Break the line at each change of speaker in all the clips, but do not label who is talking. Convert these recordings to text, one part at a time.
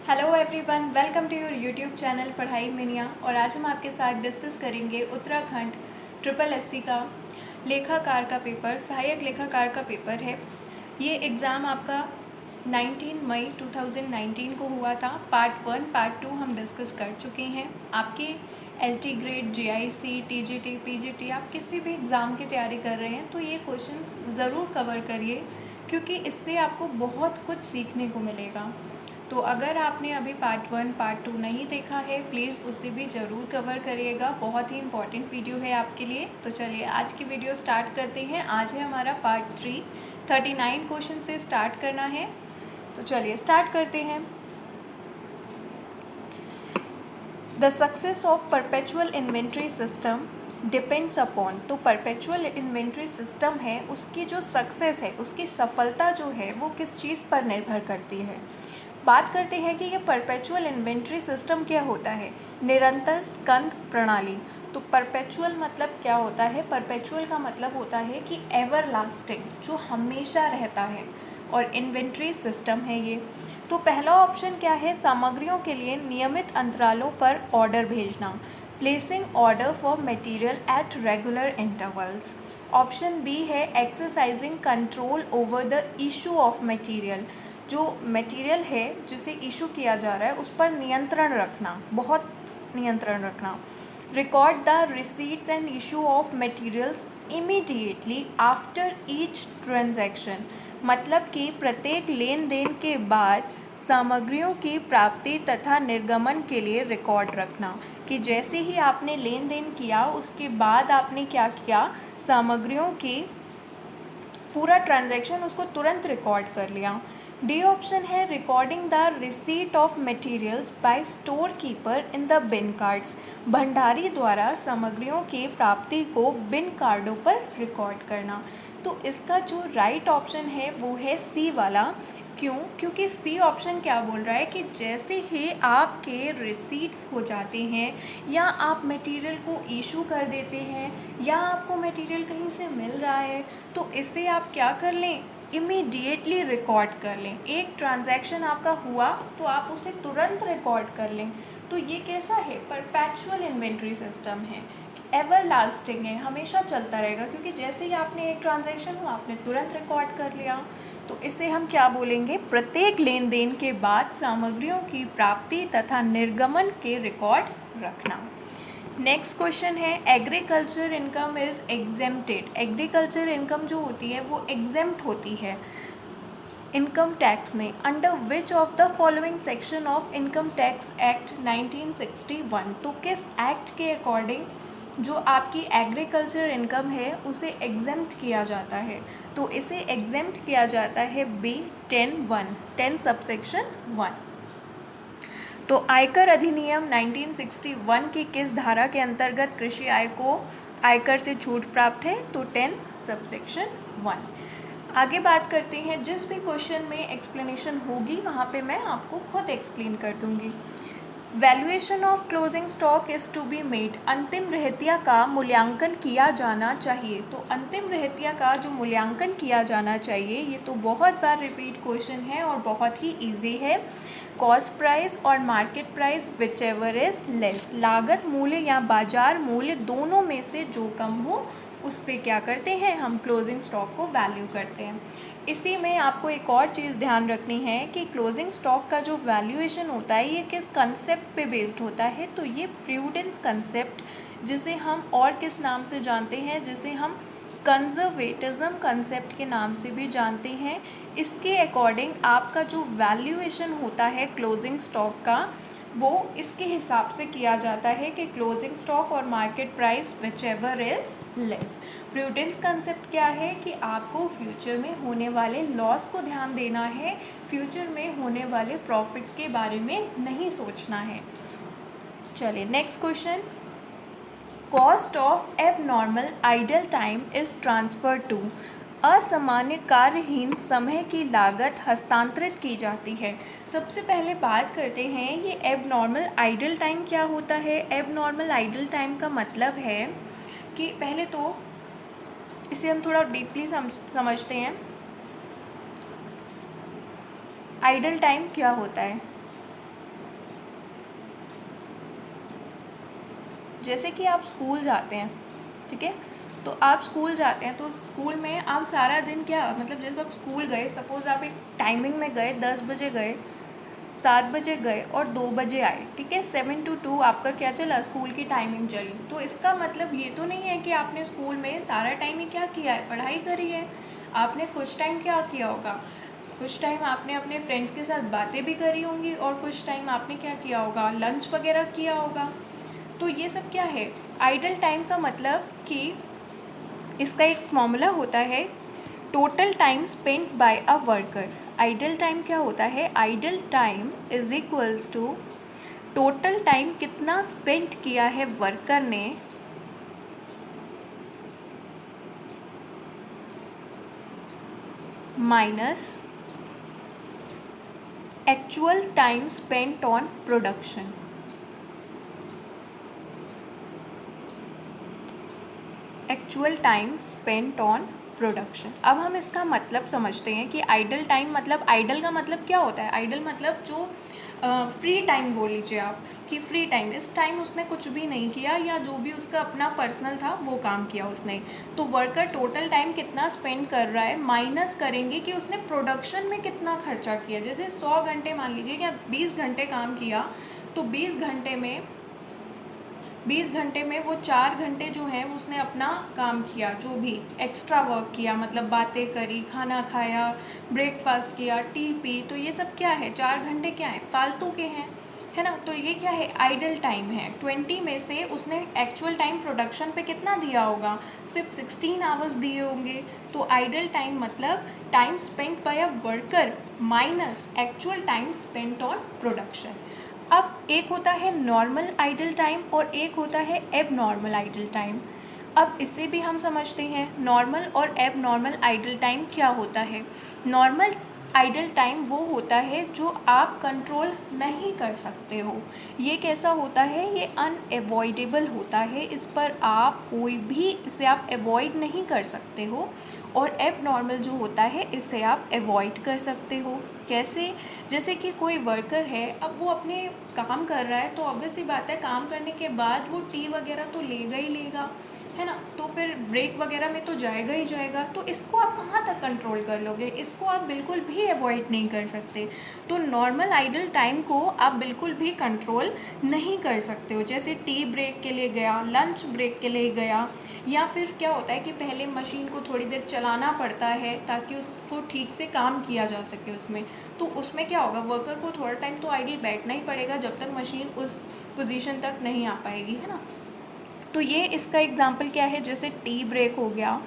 Hello everyone, welcome to your YouTube channel पढ़ाई मिनिया। और आज हम आपके साथ डिस्कस करेंगे उत्तराखंड ट्रिपल एससी का लेखाकार का पेपर, सहायक लेखाकार का पेपर है। ये एग्ज़ाम आपका 19 मई 2019 को हुआ था। पार्ट 1 पार्ट 2 हम डिस्कस कर चुके हैं। आपके LT grade, GIC, TGT, PGT, आप किसी भी एग्ज़ाम की तैयारी कर रहे हैं तो ये क्वेश्चंस ज़रूर कवर करिए, क्योंकि इससे आपको बहुत कुछ सीखने को मिलेगा। तो अगर आपने अभी पार्ट 1 पार्ट 2 नहीं देखा है, प्लीज़ उसे भी ज़रूर कवर करिएगा। बहुत ही इंपॉर्टेंट वीडियो है आपके लिए। तो चलिए आज की वीडियो स्टार्ट करते हैं। आज है हमारा पार्ट 3, 39 क्वेश्चन से स्टार्ट करना है। तो चलिए स्टार्ट करते हैं। The success of perpetual inventory system depends upon. तो परपेचुअल इन्वेंट्री सिस्टम है, उसकी जो सक्सेस है, उसकी सफलता जो है वो किस चीज़ पर निर्भर करती है। बात करते हैं कि ये परपेचुअल इन्वेंट्री सिस्टम क्या होता है। निरंतर स्कंद प्रणाली। तो परपेचुअल मतलब क्या होता है? परपेचुअल का मतलब होता है कि एवर लास्टिंग, जो हमेशा रहता है, और इन्वेंट्री सिस्टम है ये। तो पहला ऑप्शन क्या है? सामग्रियों के लिए नियमित अंतरालों पर ऑर्डर भेजना, placing order for material at regular intervals. Option b है exercising control over the issue of material. जो मटेरियल है जिसे इशू किया जा रहा है उस पर नियंत्रण रखना, बहुत नियंत्रण रखना। Record the receipts and issue of materials immediately after each transaction. मतलब कि प्रत्येक लेन देन के बाद सामग्रियों की प्राप्ति तथा निर्गमन के लिए रिकॉर्ड रखना, कि जैसे ही आपने लेन देन किया उसके बाद आपने क्या किया, सामग्रियों की पूरा ट्रांजैक्शन उसको तुरंत रिकॉर्ड कर लिया। डी ऑप्शन है recording the receipt of materials by store keeper in the bin cards. भंडारी द्वारा सामग्रियों की प्राप्ति को बिन कार्डों पर रिकॉर्ड करना। तो इसका जो राइट ऑप्शन है वो है सी वाला। क्यों? क्योंकि सी ऑप्शन क्या बोल रहा है कि जैसे ही आपके रिसीट्स हो जाते हैं या आप मटेरियल को इशू कर देते हैं या आपको मटेरियल कहीं से मिल रहा है, तो इससे आप क्या कर लें, इमीडिएटली रिकॉर्ड कर लें। एक ट्रांजैक्शन आपका हुआ तो आप उसे तुरंत रिकॉर्ड कर लें। तो ये कैसा है? परपेचुअल इन्वेंट्री सिस्टम है, एवर लास्टिंग है, हमेशा चलता रहेगा, क्योंकि जैसे ही आपने एक ट्रांजैक्शन हुआ आपने तुरंत रिकॉर्ड कर लिया। तो इसे हम क्या बोलेंगे? प्रत्येक लेन देन के बाद सामग्रियों की प्राप्ति तथा निर्गमन के रिकॉर्ड रखना। नेक्स्ट क्वेश्चन है agriculture income is exempted. Agriculture income जो होती है वो एग्जेम्प्ट होती है इनकम टैक्स में, under which of the following section of income tax act 1961। तो किस एक्ट के अकॉर्डिंग जो आपकी एग्रीकल्चर इनकम है उसे एग्जेम्प्ट किया जाता है? तो इसे एग्जेम्प्ट किया जाता है बी 10(1), 10 सबसेक्शन 1। तो आयकर अधिनियम 1961 की किस धारा के अंतर्गत कृषि आय को आयकर से छूट प्राप्त है? तो 10 सबसेक्शन 1। आगे बात करते हैं। जिस भी क्वेश्चन में एक्सप्लेनेशन होगी वहाँ पे मैं आपको खुद एक्सप्लेन कर दूँगी। Valuation of closing stock is to be made. अंतिम रहतिया का मूल्यांकन किया जाना चाहिए। तो अंतिम रहतिया का जो मूल्यांकन किया जाना चाहिए, ये तो बहुत बार रिपीट क्वेश्चन है और बहुत ही इजी है। कॉस्ट प्राइस और market price which ever is less. लागत मूल्य या बाजार मूल्य दोनों में से जो कम हो उस पे क्या करते हैं, हम क्लोजिंग स्टॉक को वैल्यू करते हैं। इसी में आपको एक और चीज़ ध्यान रखनी है कि क्लोजिंग स्टॉक का जो वैल्यूएशन होता है ये किस कंसेप्ट पे बेस्ड होता है? तो ये प्रूडेंस कंसेप्ट, जिसे हम और किस नाम से जानते हैं, जिसे हम कंजर्वेटिज्म कंसेप्ट के नाम से भी जानते हैं। इसके अकॉर्डिंग आपका जो वैल्यूएशन होता है क्लोजिंग स्टॉक का, वो इसके हिसाब से किया जाता है कि क्लोजिंग स्टॉक और market price which ever is less. Prudence concept क्या है कि आपको फ्यूचर में होने वाले लॉस को ध्यान देना है, फ्यूचर में होने वाले प्रॉफिट्स के बारे में नहीं सोचना है। चलिए next question. Cost of abnormal idle time is transfer to. असामान्य कार्यहीन समय की लागत हस्तांतरित की जाती है। सबसे पहले बात करते हैं ये एबनॉर्मल आइडल टाइम क्या होता है। एबनॉर्मल आइडल टाइम का मतलब है कि पहले तो इसे हम थोड़ा डीपली समझते हैं। आइडल टाइम क्या होता है? जैसे कि आप स्कूल जाते हैं, ठीक है, तो आप स्कूल जाते हैं तो स्कूल में आप सारा दिन क्या, मतलब जब आप स्कूल गए, सपोज़ आप एक टाइमिंग में गए, 10 बजे गए, 7 बजे गए और 2 बजे आए, ठीक है, 7 to 2 आपका क्या चला, स्कूल की टाइमिंग चली। तो इसका मतलब ये तो नहीं है कि आपने स्कूल में सारा टाइम ही क्या किया है, पढ़ाई करी है। आपने कुछ टाइम क्या किया होगा, कुछ टाइम आपने अपने फ्रेंड्स के साथ बातें भी करी होंगी और कुछ टाइम आपने क्या किया होगा, लंच वगैरह किया होगा। तो ये सब क्या है, आइडल टाइम का मतलब कि इसका एक फॉर्मूला होता है, total time spent by a worker. Idle time क्या होता है, idle time is equals to total time कितना स्पेंड किया है वर्कर ने minus actual time spent on production. Actual time spent on production. अब हम इसका मतलब समझते हैं कि आइडल टाइम मतलब, आइडल का मतलब क्या होता है, आइडल मतलब जो फ्री टाइम बोल लीजिए आप, कि फ्री टाइम, इस टाइम उसने कुछ भी नहीं किया या जो भी उसका अपना पर्सनल था वो काम किया उसने। तो वर्कर टोटल टाइम कितना स्पेंड कर रहा है माइनस करेंगे कि उसने प्रोडक्शन में कितना खर्चा किया। जैसे 100 घंटे मान लीजिए या 20 घंटे काम किया, तो 20 घंटे में वो 4 घंटे जो हैं उसने अपना काम किया, जो भी एक्स्ट्रा वर्क किया, मतलब बातें करी, खाना खाया, ब्रेकफास्ट किया, टी पी, तो ये सब क्या है, 4 घंटे क्या है, फालतू के हैं, है ना। तो ये क्या है, आइडल टाइम है। 20 में से उसने एक्चुअल टाइम प्रोडक्शन पे कितना दिया होगा, सिर्फ 16 आवर्स दिए होंगे। तो आइडल टाइम मतलब time spent by a worker minus actual time spent on production. अब एक होता है नॉर्मल आइडल टाइम और एक होता है एब नॉर्मल आइडल टाइम। अब इसे भी हम समझते हैं, नॉर्मल और एब नॉर्मल आइडल टाइम क्या होता है। नॉर्मल आइडल टाइम वो होता है जो आप कंट्रोल नहीं कर सकते हो। ये कैसा होता है, ये अनएवॉइडेबल होता है, इस पर आप कोई भी, इसे आप अवॉइड नहीं कर सकते हो। और एब नॉर्मल जो होता है इसे आप अवॉइड कर सकते हो। कैसे, जैसे कि कोई वर्कर है, अब वो अपने काम कर रहा है, तो ऑब्वियस सी बात है काम करने के बाद वो टी वगैरह तो लेगा ही लेगा, है ना, तो फिर ब्रेक वगैरह में तो जाएगा ही जाएगा। तो इसको आप कहाँ तक कंट्रोल कर लोगे, इसको आप बिल्कुल भी अवॉइड नहीं कर सकते। तो नॉर्मल आइडल टाइम को आप बिल्कुल भी कंट्रोल नहीं कर सकते हो। जैसे टी ब्रेक के लिए गया, लंच ब्रेक के लिए गया, या फिर क्या होता है कि पहले मशीन को थोड़ी देर चलाना पड़ता है ताकि उसको ठीक से काम किया जा सके उसमें। तो उसमें क्या होगा, वर्कर को थोड़ा टाइम तो आइडल बैठना ही पड़ेगा जब तक मशीन उस पोजीशन तक नहीं आ पाएगी, है ना। तो ये इसका एग्जांपल क्या है, जैसे टी ब्रेक हो गया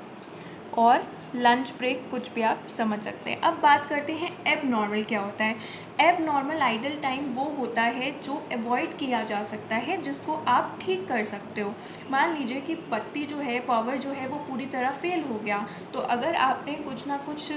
और लंच ब्रेक, कुछ भी आप समझ सकते हैं। अब बात करते हैं एब नॉर्मल क्या होता है। एब नॉर्मल आइडल टाइम वो होता है जो अवॉइड किया जा सकता है, जिसको आप ठीक कर सकते हो। मान लीजिए कि बत्ती जो है, पावर जो है वो पूरी तरह फेल हो गया, तो अगर आपने कुछ ना कुछ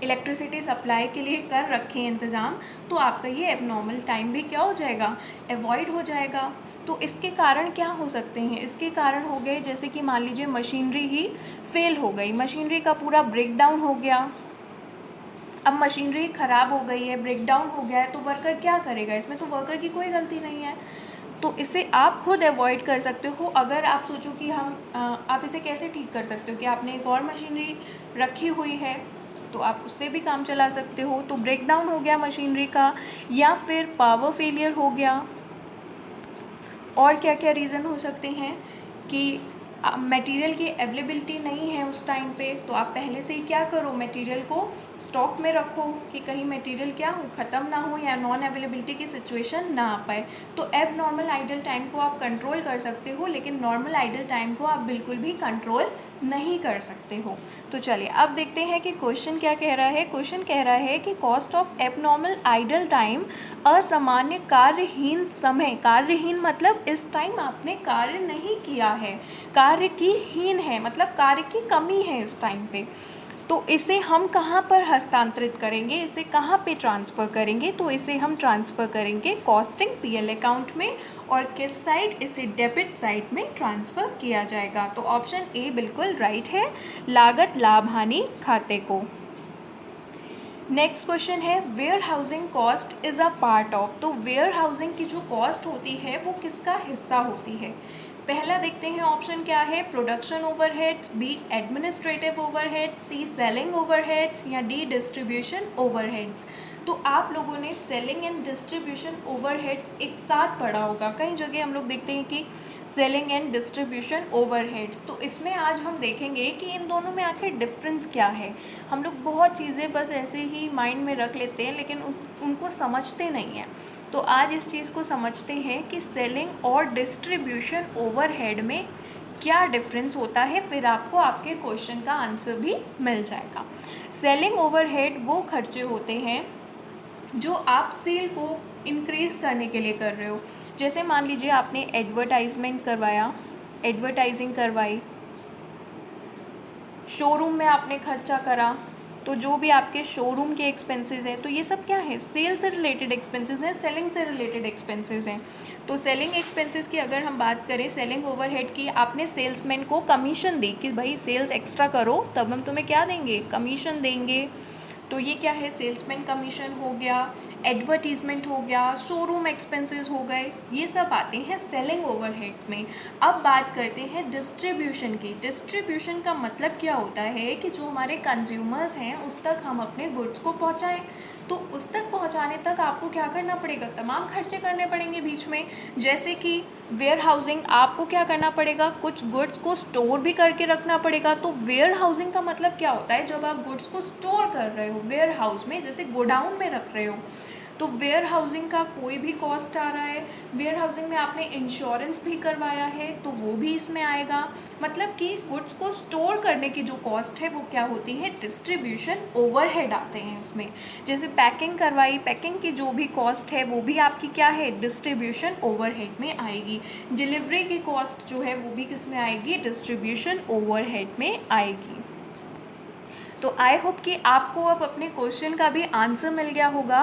इलेक्ट्रिसिटी सप्लाई के लिए कर रखे हैं इंतज़ाम, तो आपका ये एबनॉर्मल टाइम भी क्या हो जाएगा, अवॉइड हो जाएगा। तो इसके कारण क्या हो सकते हैं, इसके कारण हो गए जैसे कि मान लीजिए मशीनरी ही फेल हो गई, मशीनरी का पूरा ब्रेक डाउन हो गया। अब मशीनरी ख़राब हो गई है, ब्रेक डाउन हो गया है, तो वर्कर क्या करेगा, इसमें तो वर्कर की कोई गलती नहीं है। तो इसे आप खुद अवॉइड कर सकते हो। अगर आप सोचो कि आप इसे कैसे ठीक कर सकते हो, कि आपने एक और मशीनरी रखी हुई है तो आप उससे भी काम चला सकते हो। तो ब्रेक डाउन हो गया मशीनरी का, या फिर पावर फेलियर हो गया, और क्या क्या रीज़न हो सकते हैं कि मटेरियल की अवेलेबिलिटी नहीं है उस टाइम पे, तो आप पहले से ही क्या करो, मटेरियल को स्टॉक में रखो कि कहीं मटेरियल क्या हो, ख़त्म ना हो या नॉन अवेलेबिलिटी की सिचुएशन ना आ पाए। तो एब नॉर्मल आइडल टाइम को आप कंट्रोल कर सकते हो, लेकिन नॉर्मल आइडल टाइम को आप बिल्कुल भी कंट्रोल नहीं कर सकते हो। तो चलिए अब देखते हैं कि क्वेश्चन क्या कह रहा है। क्वेश्चन कह रहा है कि cost of abnormal idle time, असामान्य कार्यहीन समय, कार्यहीन मतलब इस टाइम आपने कार्य नहीं किया है, कार्य की हीन है मतलब कार्य की कमी है इस टाइम पे। तो इसे हम कहाँ पर हस्तांतरित करेंगे, इसे कहाँ पे ट्रांसफ़र करेंगे, तो इसे हम ट्रांसफ़र करेंगे कॉस्टिंग पीएल अकाउंट में, और किस साइड, इसे डेबिट साइड में ट्रांसफ़र किया जाएगा। तो ऑप्शन ए बिल्कुल राइट है, लागत लाभ हानि खाते को। नेक्स्ट क्वेश्चन है warehousing cost is a part of. तो वेयर हाउसिंग की जो कॉस्ट होती है वो किसका हिस्सा होती है? पहला देखते हैं ऑप्शन क्या है, production overheads, b administrative overheads, c selling overheads या डी डिस्ट्रीब्यूशन ओवरहेड्स। तो आप लोगों ने सेलिंग एंड डिस्ट्रीब्यूशन ओवरहेड्स एक साथ पढ़ा होगा, कई जगह हम लोग देखते हैं कि सेलिंग एंड डिस्ट्रीब्यूशन ओवरहेड्स। तो इसमें आज हम देखेंगे कि इन दोनों में आखिर डिफरेंस क्या है। हम लोग बहुत चीज़ें बस ऐसे ही माइंड में रख लेते हैं लेकिन उनको समझते नहीं हैं। तो आज इस चीज़ को समझते हैं कि सेलिंग और डिस्ट्रीब्यूशन ओवरहेड में क्या डिफरेंस होता है, फिर आपको आपके क्वेश्चन का आंसर भी मिल जाएगा। सेलिंग ओवरहेड वो खर्चे होते हैं जो आप सेल को इंक्रीज़ करने के लिए कर रहे हो। जैसे मान लीजिए आपने एडवर्टाइजमेंट करवाया, एडवर्टाइजिंग करवाई, शोरूम में आपने खर्चा करा, तो जो भी आपके शोरूम के एक्सपेंसेस हैं तो ये सब क्या है, सेल से रिलेटेड एक्सपेंसेस हैं, सेलिंग से रिलेटेड एक्सपेंसेस हैं। तो सेलिंग एक्सपेंसेस की अगर हम बात करें, सेलिंग ओवरहेड की, आपने सेल्समैन को कमीशन दी कि भाई सेल्स एक्स्ट्रा करो तब हम तुम्हें क्या देंगे, कमीशन देंगे। तो ये क्या है, सेल्समैन कमीशन हो गया, एडवर्टीजमेंट हो गया, शोरूम एक्सपेंसेस हो गए, ये सब आते हैं सेलिंग ओवरहेड्स में। अब बात करते हैं डिस्ट्रीब्यूशन की। डिस्ट्रीब्यूशन का मतलब क्या होता है कि जो हमारे कंज्यूमर्स हैं उस तक हम अपने गुड्स को पहुंचाएं। तो उस तक पहुंचाने तक आपको क्या करना पड़ेगा, तमाम खर्चे करने पड़ेंगे बीच में। जैसे कि वेयर हाउसिंग, आपको क्या करना पड़ेगा, कुछ गुड्स को स्टोर भी करके रखना पड़ेगा। तो वेयर हाउसिंग का मतलब क्या होता है, जब आप गुड्स को स्टोर कर रहे हो वेयर हाउस में, जैसे गोडाउन में रख रहे हो, तो वेयर हाउसिंग का कोई भी कॉस्ट आ रहा है। वेयर हाउसिंग में आपने इंश्योरेंस भी करवाया है तो वो भी इसमें आएगा। मतलब कि गुड्स को स्टोर करने की जो कॉस्ट है वो क्या होती है, डिस्ट्रीब्यूशन ओवरहेड आते हैं उसमें। जैसे पैकिंग करवाई, पैकिंग की जो भी कॉस्ट है वो भी आपकी क्या है, डिस्ट्रीब्यूशन ओवरहेड में आएगी। डिलीवरी की कॉस्ट जो है वो भी किस में आएगी, डिस्ट्रीब्यूशन ओवरहेड में आएगी। तो आई होप कि आपको अब अपने क्वेश्चन का भी आंसर मिल गया होगा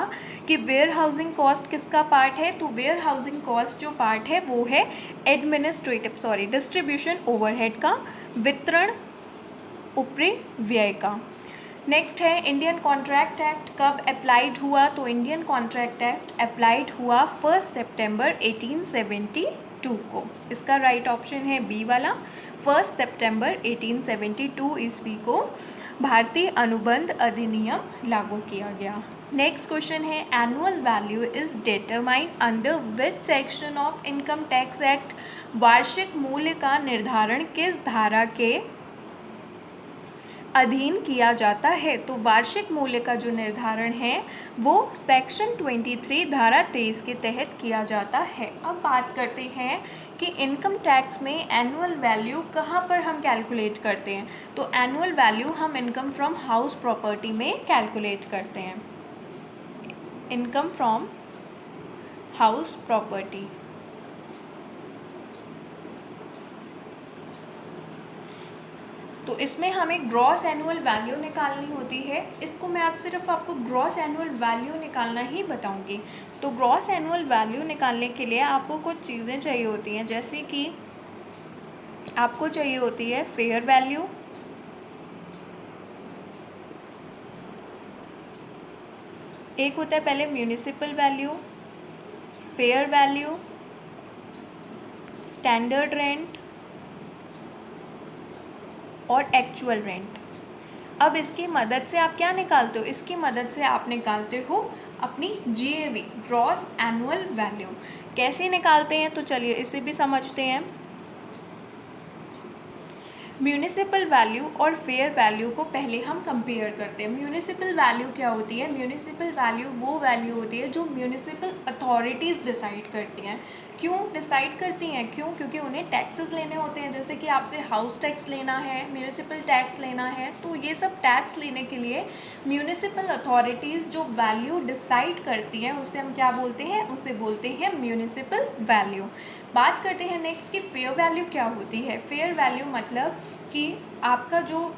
कि वेयर हाउसिंग कॉस्ट किसका पार्ट है। तो वेयर हाउसिंग कॉस्ट जो पार्ट है वो है डिस्ट्रीब्यूशन ओवरहेड का, वितरण ऊपरी व्यय का। नेक्स्ट है इंडियन कॉन्ट्रैक्ट एक्ट कब अप्लाइड हुआ। तो इंडियन कॉन्ट्रैक्ट एक्ट अप्लाइड हुआ 1 सितंबर 1872 को। इसका राइट ऑप्शन है बी वाला, 1 सितंबर 1872 ईस्वी को भारतीय अनुबंध अधिनियम लागू किया गया। नेक्स्ट क्वेश्चन है annual value is determined under which section of income tax act. वार्षिक मूल्य का निर्धारण किस धारा के अधीन किया जाता है। तो वार्षिक मूल्य का जो निर्धारण है वो सेक्शन 23 धारा 23 के तहत किया जाता है। अब बात करते हैं कि इनकम टैक्स में एनुअल वैल्यू कहाँ पर हम कैलकुलेट करते हैं। तो एनुअल वैल्यू हम इनकम फ्रॉम हाउस प्रॉपर्टी में कैलकुलेट करते हैं, इनकम फ्रॉम हाउस प्रॉपर्टी। तो इसमें हमें ग्रॉस एनुअल वैल्यू निकालनी होती है। इसको मैं आज सिर्फ आपको ग्रॉस एनुअल वैल्यू निकालना ही बताऊंगी। तो ग्रॉस एनुअल वैल्यू निकालने के लिए आपको कुछ चीज़ें चाहिए होती हैं, जैसे कि आपको चाहिए होती है फेयर वैल्यू, एक होता है पहले municipal value, fair value, standard rent और एक्चुअल रेंट। अब इसकी मदद से आप क्या निकालते हो, इसकी मदद से आप निकालते हो अपनी GAV, ग्रॉस एनुअल वैल्यू। कैसे निकालते हैं तो चलिए इसे भी समझते हैं। म्यूनिसिपल वैल्यू और फेयर वैल्यू को पहले हम कंपेयर करते हैं। म्यूनिसिपल वैल्यू क्या होती है, म्यूनिसिपल वैल्यू वो वैल्यू होती है जो म्यूनिसिपल अथॉरिटीज़ डिसाइड करती हैं। क्यों डिसाइड करती हैं, क्यों, क्योंकि उन्हें टैक्सेस लेने होते हैं। जैसे कि आपसे हाउस टैक्स लेना है, म्यूनिसिपल टैक्स लेना है, तो ये सब टैक्स लेने के लिए म्यूनिसिपल अथॉरिटीज़ जो वैल्यू डिसाइड करती हैं उसे हम क्या बोलते हैं, उसे बोलते हैं म्यूनिसिपल वैल्यू। बात करते हैं नेक्स्ट कि फेयर वैल्यू क्या होती है। फेयर वैल्यू मतलब कि आपका जो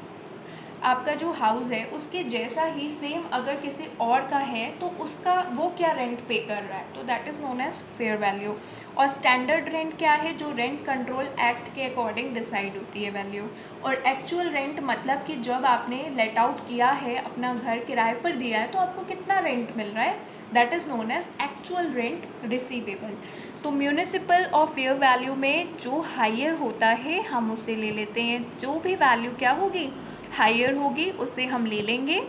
आपका जो हाउस है उसके जैसा ही सेम अगर किसी और का है तो उसका वो क्या रेंट पे कर रहा है, तो that is known as fair value. और स्टैंडर्ड रेंट क्या है, जो रेंट कंट्रोल एक्ट के अकॉर्डिंग डिसाइड होती है वैल्यू। और एक्चुअल रेंट मतलब कि जब आपने लेट आउट किया है, अपना घर किराए पर दिया है, तो आपको कितना रेंट मिल रहा है, that is known as actual rent receivable. तो म्यूनिसिपल और फेयर वैल्यू में जो हायर होता है हम उसे ले लेते हैं, जो भी वैल्यू क्या होगी, हायर होगी, उसे हम ले लेंगे।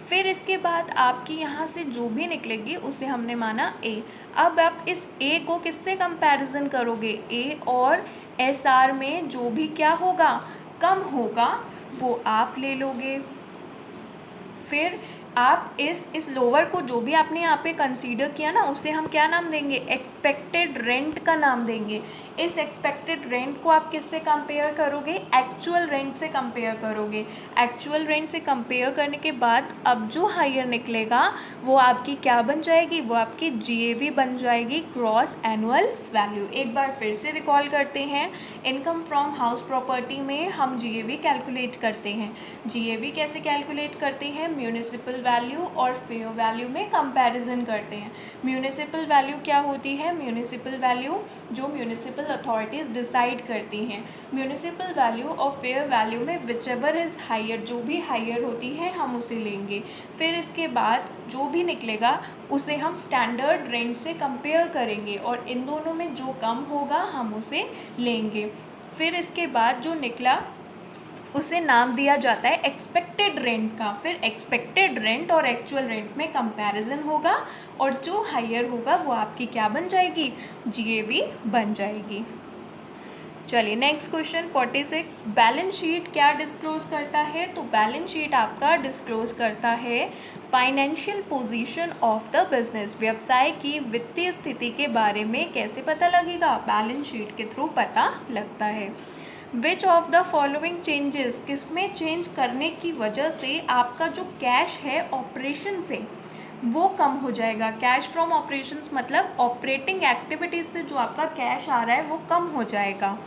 फिर इसके बाद आपकी यहाँ से जो भी निकलेगी उसे हमने माना ए। अब आप इस ए को किससे कंपैरिजन करोगे, ए और एस आर में जो भी क्या होगा, कम होगा, वो आप ले लोगे। फिर आप इस लोअर को जो भी आपने यहाँ पे कंसीडर किया ना, उसे हम क्या नाम देंगे, एक्सपेक्टेड रेंट का नाम देंगे। इस एक्सपेक्टेड रेंट को आप किससे कंपेयर करोगे, एक्चुअल रेंट से कंपेयर करोगे। एक्चुअल रेंट से कंपेयर करने के बाद अब जो हायर निकलेगा वो आपकी क्या बन जाएगी, वो आपकी GAV बन जाएगी, ग्रॉस एनुअल वैल्यू। एक बार फिर से रिकॉल करते हैं, इनकम फ्रॉम हाउस प्रॉपर्टी में हम GAV कैलकुलेट करते हैं। GAV कैसे कैलकुलेट करते हैं, म्यूनिसिपल वैल्यू और फेयर वैल्यू में कंपैरिजन करते हैं। म्यूनिसिपल वैल्यू क्या होती है, म्यूनिसिपल वैल्यू जो म्यूनिसिपल अथॉरिटीज़ डिसाइड करती हैं। म्यूनिसिपल वैल्यू और फेयर वैल्यू में विचएवर इज़ हायर, जो भी हायर होती है हम उसे लेंगे। फिर इसके बाद जो भी निकलेगा उसे हम स्टैंडर्ड रेंट से कंपेयर करेंगे और इन दोनों में जो कम होगा हम उसे लेंगे। फिर इसके बाद जो निकला उसे नाम दिया जाता है एक्सपेक्टेड रेंट का। फिर एक्सपेक्टेड रेंट और एक्चुअल रेंट में कंपैरिजन होगा और जो हायर होगा वो आपकी क्या बन जाएगी, GAV बन जाएगी। चलिए नेक्स्ट क्वेश्चन 46, बैलेंस शीट क्या डिस्क्लोज करता है, तो बैलेंस शीट आपका डिस्क्लोज करता है financial position of the business. व्यवसाय की वित्तीय स्थिति के बारे में कैसे पता लगेगा, बैलेंस शीट के थ्रू पता लगता है। Which of the following changes, किसमें चेंज करने की वजह से आपका जो कैश है ऑपरेशन से वो कम हो जाएगा। कैश फ्रॉम ऑपरेशंस मतलब ऑपरेटिंग एक्टिविटीज़ से जो आपका कैश आ रहा है वो कम हो जाएगा।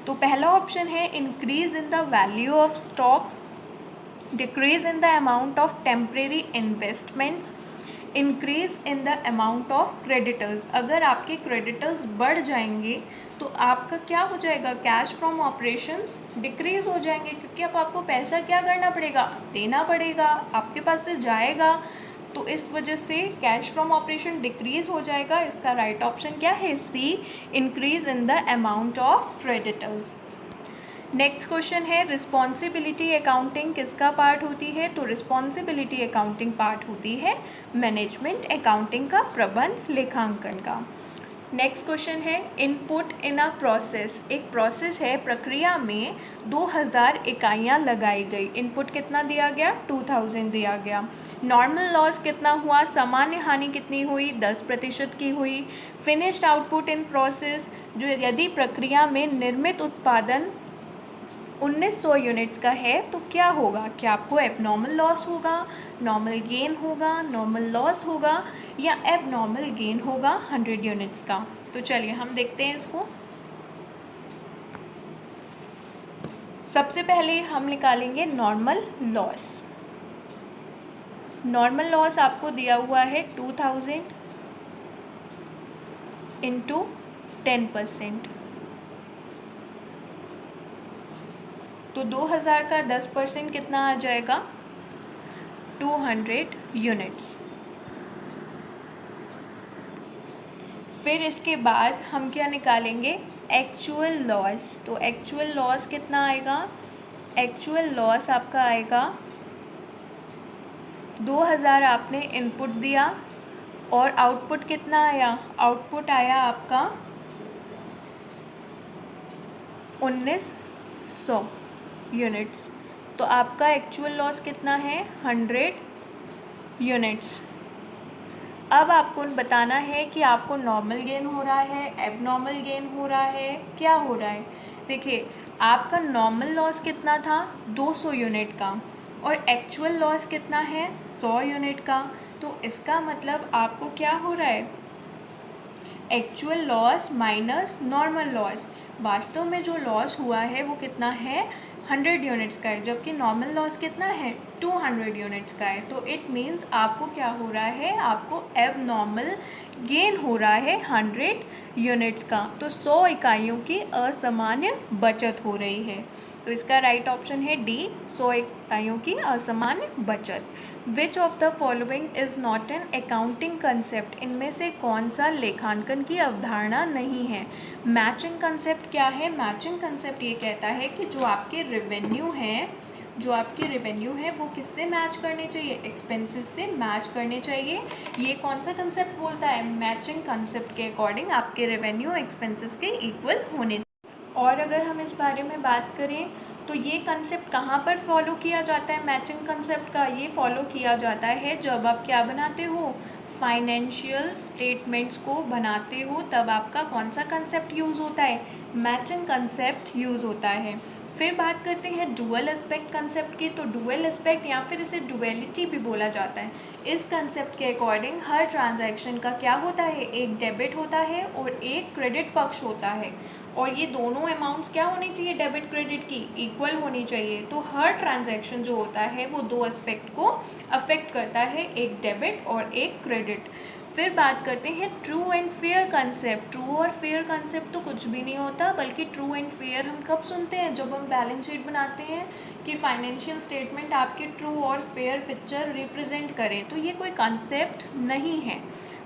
तो पहला ऑप्शन है increase in the value of stock, decrease in the amount of temporary investments, increase in the amount of creditors. अगर आपके क्रेडिटर्स बढ़ जाएंगे तो आपका क्या हो जाएगा, कैश फ्रॉम ऑपरेशंस डिक्रीज हो जाएंगे, क्योंकि अब आपको पैसा क्या करना पड़ेगा, देना पड़ेगा, आपके पास से जाएगा, तो इस वजह से कैश फ्रॉम ऑपरेशन डिक्रीज हो जाएगा। इसका राइट ऑप्शन क्या है, c, increase in the amount of creditors. Next question है रिस्पॉन्सिबिलिटी अकाउंटिंग किसका पार्ट होती है, तो रिस्पॉन्सिबिलिटी अकाउंटिंग पार्ट होती है मैनेजमेंट अकाउंटिंग का, प्रबंध लेखांकन का। नेक्स्ट क्वेश्चन है इनपुट इन अ प्रोसेस, एक प्रोसेस है, प्रक्रिया में 2000 इकाइयाँ लगाई गई। इनपुट कितना दिया गया, 2000 दिया गया। नॉर्मल लॉस कितना हुआ, सामान्य हानि कितनी हुई, 10% की हुई। फिनिश्ड आउटपुट इन प्रोसेस, जो यदि प्रक्रिया में निर्मित उत्पादन 1900 यूनिट्स का है तो क्या होगा, क्या आपको एबनॉर्मल लॉस होगा, नॉर्मल गेन होगा, नॉर्मल लॉस होगा या एबनॉर्मल गेन होगा 100 यूनिट्स का। तो चलिए हम देखते हैं इसको। सबसे पहले हम निकालेंगे नॉर्मल लॉस। नॉर्मल लॉस आपको दिया हुआ है 2000 इंटू 10%, तो 2000 का 10% कितना आ जाएगा, 200 यूनिट्स। फिर इसके बाद हम क्या निकालेंगे, एक्चुअल लॉस। तो एक्चुअल लॉस कितना आएगा, एक्चुअल लॉस आपका आएगा 2000 आपने इनपुट दिया और आउटपुट कितना आया, आउटपुट आया आपका 1900 यूनिट्स। तो आपका एक्चुअल लॉस कितना है, 100 यूनिट्स। अब आपको बताना है कि आपको नॉर्मल गेन हो रहा है, एबनॉर्मल गेन हो रहा है, क्या हो रहा है। देखिए आपका नॉर्मल लॉस कितना था, 200 यूनिट का, और एक्चुअल लॉस कितना है, 100 यूनिट का। तो इसका मतलब आपको क्या हो रहा है, actual loss minus normal loss. वास्तव में जो लॉस हुआ है वो कितना है, 100 यूनिट्स का है, जबकि नॉर्मल लॉस कितना है 200 यूनिट्स का है। तो इट मीन्स आपको क्या हो रहा है, आपको एब नॉर्मल गेन हो रहा है 100 यूनिट्स का। तो 100 इकाइयों की असामान्य बचत हो रही है। तो इसका राइट ऑप्शन है डी, 100 इकाइयों की असामान्य बचत। Which of the following is not an accounting concept, इनमें से कौन सा लेखांकन की अवधारणा नहीं है। मैचिंग कंसेप्ट क्या है, मैचिंग कंसेप्ट ये कहता है कि जो आपके रेवेन्यू है वो किससे मैच करने चाहिए, एक्सपेंसेस से मैच करने चाहिए। ये कौन सा कंसेप्ट बोलता है, मैचिंग कंसेप्ट के अकॉर्डिंग आपके रेवेन्यू एक्सपेंसेस के इक्वल होने। और अगर हम इस बारे में बात करें तो ये कंसेप्ट कहाँ पर फॉलो किया जाता है, मैचिंग कंसेप्ट का ये फॉलो किया जाता है जब आप क्या बनाते हो, फाइनेंशियल स्टेटमेंट्स को बनाते हो, तब आपका कौन सा कंसेप्ट यूज़ होता है, मैचिंग कंसेप्ट यूज़ होता है। फिर बात करते हैं डुअल एस्पेक्ट कंसेप्ट की। तो डुअल एस्पेक्ट या फिर इसे डुअलिटी भी बोला जाता है। इस कंसेप्ट के अकॉर्डिंग हर ट्रांजैक्शन का क्या होता है, एक डेबिट होता है और एक क्रेडिट पक्ष होता है, और ये दोनों अमाउंट्स क्या होनी चाहिए, डेबिट क्रेडिट की इक्वल होनी चाहिए। तो हर ट्रांजैक्शन जो होता है वो दो एस्पेक्ट को अफेक्ट करता है, एक डेबिट और एक क्रेडिट। फिर बात करते हैं true and fair concept. True और फेयर कंसेप्ट तो कुछ भी नहीं होता, बल्कि ट्रू एंड फेयर हम कब सुनते हैं, जब हम बैलेंस शीट बनाते हैं कि फाइनेंशियल स्टेटमेंट आपकी ट्रू और फेयर पिक्चर रिप्रेजेंट करें। तो ये कोई कंसेप्ट नहीं है।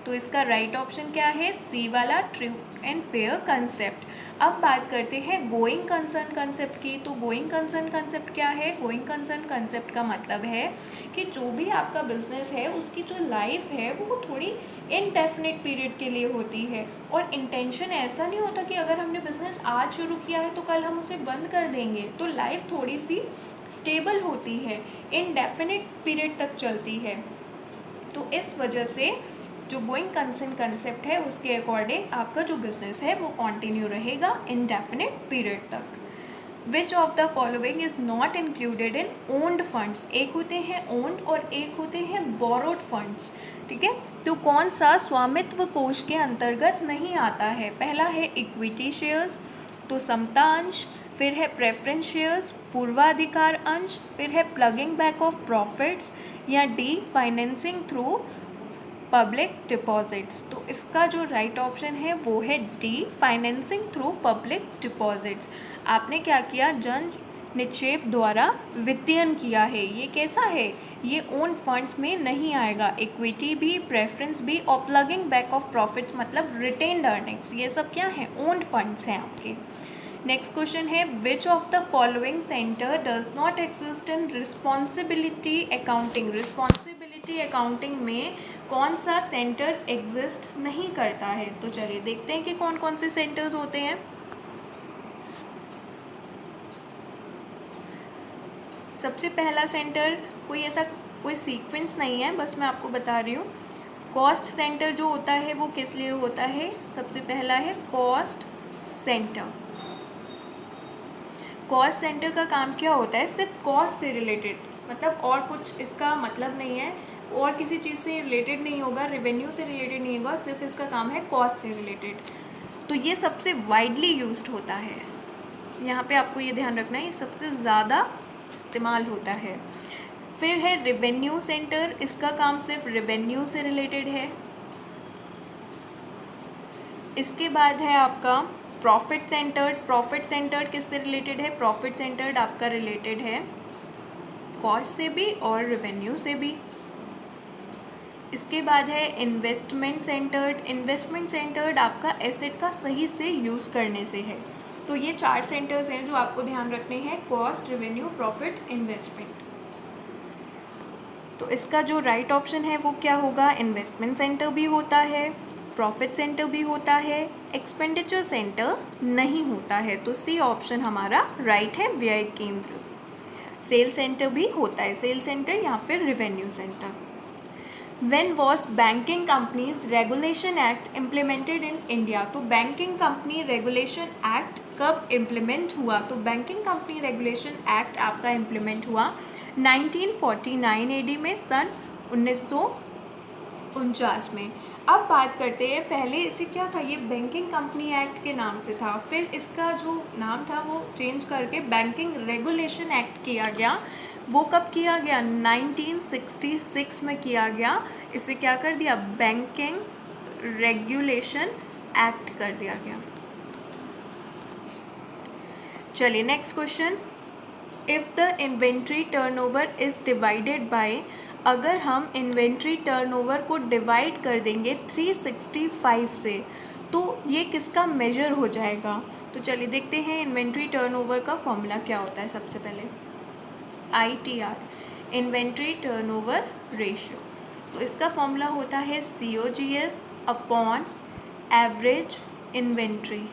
तो इसका राइट ऑप्शन क्या है, सी वाला, ट्रू एंड फेयर कंसेप्ट। अब बात करते हैं गोइंग कंसर्न कंसेप्ट की। तो गोइंग कंसर्न कंसेप्ट क्या है, गोइंग कंसर्न कंसेप्ट का मतलब है कि जो भी आपका बिजनेस है उसकी जो लाइफ है वो थोड़ी इनडेफिनिट पीरियड के लिए होती है। और इंटेंशन ऐसा नहीं होता कि अगर हमने बिजनेस आज शुरू किया है तो कल हम उसे बंद कर देंगे। तो लाइफ थोड़ी सी स्टेबल होती है, इनडेफिनिट पीरियड तक चलती है। तो इस वजह से जो गोइंग कंसर्न कंसेप्ट है उसके अकॉर्डिंग आपका जो बिजनेस है वो कंटिन्यू रहेगा इनडेफिनिट पीरियड तक। Which of the following is not included in owned funds. एक होते हैं ओन्ड और एक होते हैं बोरोड फंड्स, ठीक है। तो कौन सा स्वामित्व कोष के अंतर्गत नहीं आता है, पहला है इक्विटी शेयर्स, तो समता अंश, फिर है प्रेफरेंस शेयर्स, पूर्वाधिकार अंश, फिर है प्लगिंग बैक ऑफ प्रॉफिट्स, या D financing through public deposits. तो इसका जो राइट ऑप्शन है वो है D, financing through public deposits. आपने क्या किया, जन निक्षेप द्वारा वित्तीयन किया है। ये कैसा है, ये ओन फंड्स में नहीं आएगा। इक्विटी भी, प्रेफरेंस भी और प्लगिंग बैक ऑफ प्रॉफिट्स मतलब रिटेन्ड अर्निंग्स, ये सब क्या है, ओन फंड्स हैं आपके। नेक्स्ट क्वेश्चन है which of the following centre does not exist in responsibility accounting. Responsibility accounting में कौन सा सेंटर एग्जिस्ट नहीं करता है। तो चलिए देखते हैं कि कौन कौन से सेंटर्स होते हैं। सबसे पहला सेंटर, कोई ऐसा कोई सीक्वेंस नहीं है, बस मैं आपको बता रही हूँ। कॉस्ट सेंटर जो होता है वो किस लिए होता है, सबसे पहला है कॉस्ट सेंटर। कॉस्ट सेंटर का काम क्या होता है, सिर्फ कॉस्ट से रिलेटेड, मतलब और कुछ इसका मतलब नहीं है, और किसी चीज़ से रिलेटेड नहीं होगा, रेवेन्यू से रिलेटेड नहीं होगा, सिर्फ इसका काम है कॉस्ट से रिलेटेड। तो ये सबसे वाइडली यूज्ड होता है, यहाँ पे आपको ये ध्यान रखना है, ये सबसे ज़्यादा इस्तेमाल होता है। फिर है रेवेन्यू सेंटर, इसका काम सिर्फ रेवेन्यू से रिलेटेड है। इसके बाद है आपका प्रॉफिट सेंटर्ड। प्रॉफिट सेंटर्ड किससे रिलेटेड है, प्रॉफिट सेंटर्ड आपका रिलेटेड है कॉस्ट से भी और रेवेन्यू से भी। इसके बाद है इन्वेस्टमेंट सेंटर्ड। इन्वेस्टमेंट सेंटर्ड आपका एसेट का सही से यूज़ करने से है। तो ये 4 सेंटर्स हैं जो आपको ध्यान रखने हैं, कॉस्ट, रेवेन्यू, प्रॉफिट, इन्वेस्टमेंट। तो इसका जो राइट ऑप्शन है वो क्या होगा, इन्वेस्टमेंट सेंटर भी होता है, प्रॉफिट सेंटर भी होता है, एक्सपेंडिचर सेंटर नहीं होता है। तो सी ऑप्शन हमारा राइट है, व्यय केंद्र। सेल सेंटर भी होता है, सेल सेंटर या फिर revenue centre. When was banking companies regulation act implemented in India. तो बैंकिंग कंपनी रेगुलेशन एक्ट कब इम्प्लीमेंट हुआ, तो बैंकिंग कंपनी रेगुलेशन एक्ट आपका इम्प्लीमेंट हुआ 1949 AD में, सन 1949 में। अब बात करते हैं, पहले इसे क्या था, ये बैंकिंग कंपनी एक्ट के नाम से था, फिर इसका जो नाम था वो चेंज करके बैंकिंग रेगुलेशन एक्ट किया गया। वो कब किया गया, 1966 में किया गया। इसे क्या कर दिया, बैंकिंग रेगुलेशन एक्ट कर दिया गया। चलिए next question, if the inventory turnover is divided by, अगर हम इन्वेंट्री टर्नओवर को डिवाइड कर देंगे 365 से तो ये किसका मेजर हो जाएगा। तो चलिए देखते हैं इन्वेंट्री टर्नओवर का फॉर्मूला क्या होता है। सबसे पहले ITR, इन्वेंट्री टर्नओवर रेशियो। तो इसका फॉर्मूला होता है COGS upon average inventory.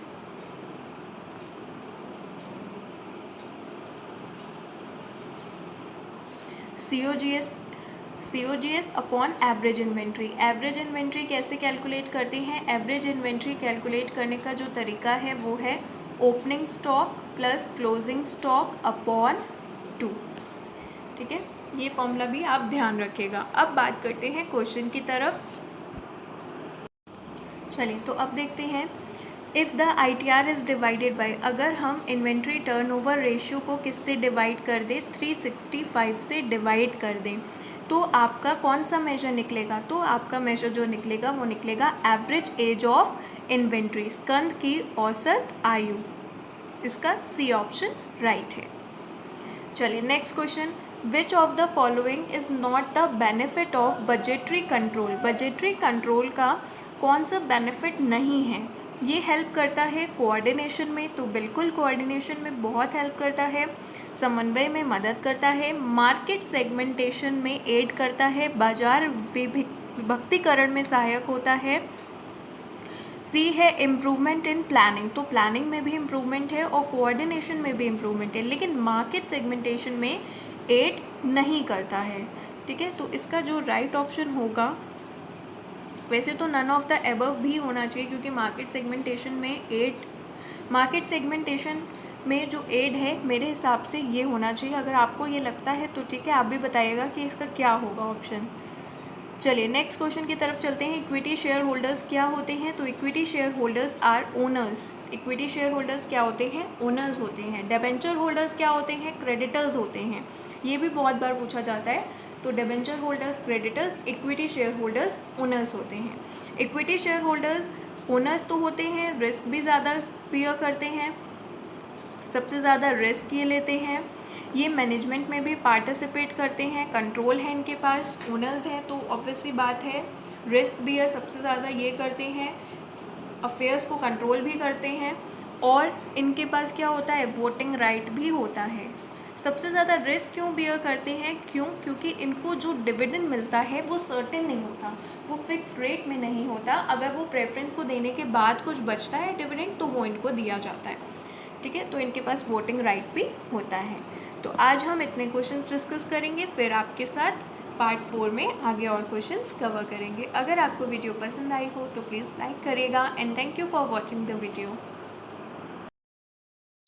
COGS upon average inventory. Average inventory कैसे कैलकुलेट करते हैं, एवरेज इन्वेंट्री कैलकुलेट करने का जो तरीका है वो है opening stock plus closing stock upon 2। ठीक है, ये फॉर्मूला भी आप ध्यान रखिएगा। अब बात करते हैं क्वेश्चन की तरफ। चलिए तो अब देखते हैं, if the ITR is divided by, अगर हम इन्वेंट्री टर्नओवर रेशियो को किससे डिवाइड कर दें, 365 से डिवाइड कर दें, तो आपका कौन सा मेजर निकलेगा, तो आपका मेजर जो निकलेगा वो निकलेगा एवरेज एज ऑफ इन्वेंट्री, स्कंद की औसत आयु। इसका C ऑप्शन राइट है। चलिए next question, which of the following is not the benefit of budgetary control. Budgetary control का कौन सा बेनिफिट नहीं है। ये हेल्प करता है कोऑर्डिनेशन में, तो बिल्कुल कोऑर्डिनेशन में बहुत हेल्प करता है, समन्वय में मदद करता है, मार्केट सेगमेंटेशन में एड करता है, बाजार विभक्तीकरण में सहायक होता है। C है इम्प्रूवमेंट इन प्लानिंग, तो प्लानिंग में भी इम्प्रूवमेंट है और कोऑर्डिनेशन में भी इम्प्रूवमेंट है, लेकिन मार्केट सेगमेंटेशन में एड नहीं करता है। ठीक है, तो इसका जो राइट ऑप्शन होगा, वैसे तो नन ऑफ द एबव भी होना चाहिए क्योंकि मार्केट सेगमेंटेशन में जो एड है मेरे हिसाब से ये होना चाहिए। अगर आपको ये लगता है तो ठीक है, आप भी बताइएगा कि इसका क्या होगा ऑप्शन। चलिए नेक्स्ट क्वेश्चन की तरफ चलते हैं। इक्विटी शेयर होल्डर्स क्या होते हैं, तो equity shareholders are owners. Equity shareholders क्या होते हैं, ओनर्स होते हैं। डिबेंचर होल्डर्स क्या होते हैं, क्रेडिटर्स होते हैं। ये भी बहुत बार पूछा जाता है, तो debenture holders creditors, equity share holders owners होते हैं। इक्विटी शेयर होल्डर्स ओनर्स तो होते हैं, रिस्क भी ज़्यादा बियर करते हैं, सबसे ज़्यादा रिस्क ये लेते हैं, ये मैनेजमेंट में भी पार्टिसिपेट करते हैं, कंट्रोल है इनके पास, ओनर्स हैं तो ऑब्वियसली बात है रिस्क बियर सबसे ज़्यादा ये करते हैं, अफेयर्स को कंट्रोल भी करते हैं, और इनके पास क्या होता है, वोटिंग राइट भी होता है। सबसे ज़्यादा रिस्क क्यों बियर करते हैं, क्योंकि इनको जो डिविडेंड मिलता है वो सर्टेन नहीं होता, वो फिक्स रेट में नहीं होता। अगर वो प्रेफरेंस को देने के बाद कुछ बचता है डिविडेंड तो वो इनको दिया जाता है। ठीक है, तो इनके पास वोटिंग राइट भी होता है। तो आज हम इतने क्वेश्चंस डिस्कस करेंगे, फिर आपके साथ पार्ट 4 में आगे और क्वेश्चंस कवर करेंगे। अगर आपको वीडियो पसंद आई हो तो प्लीज़ लाइक करिएगा and thank you for watching the video.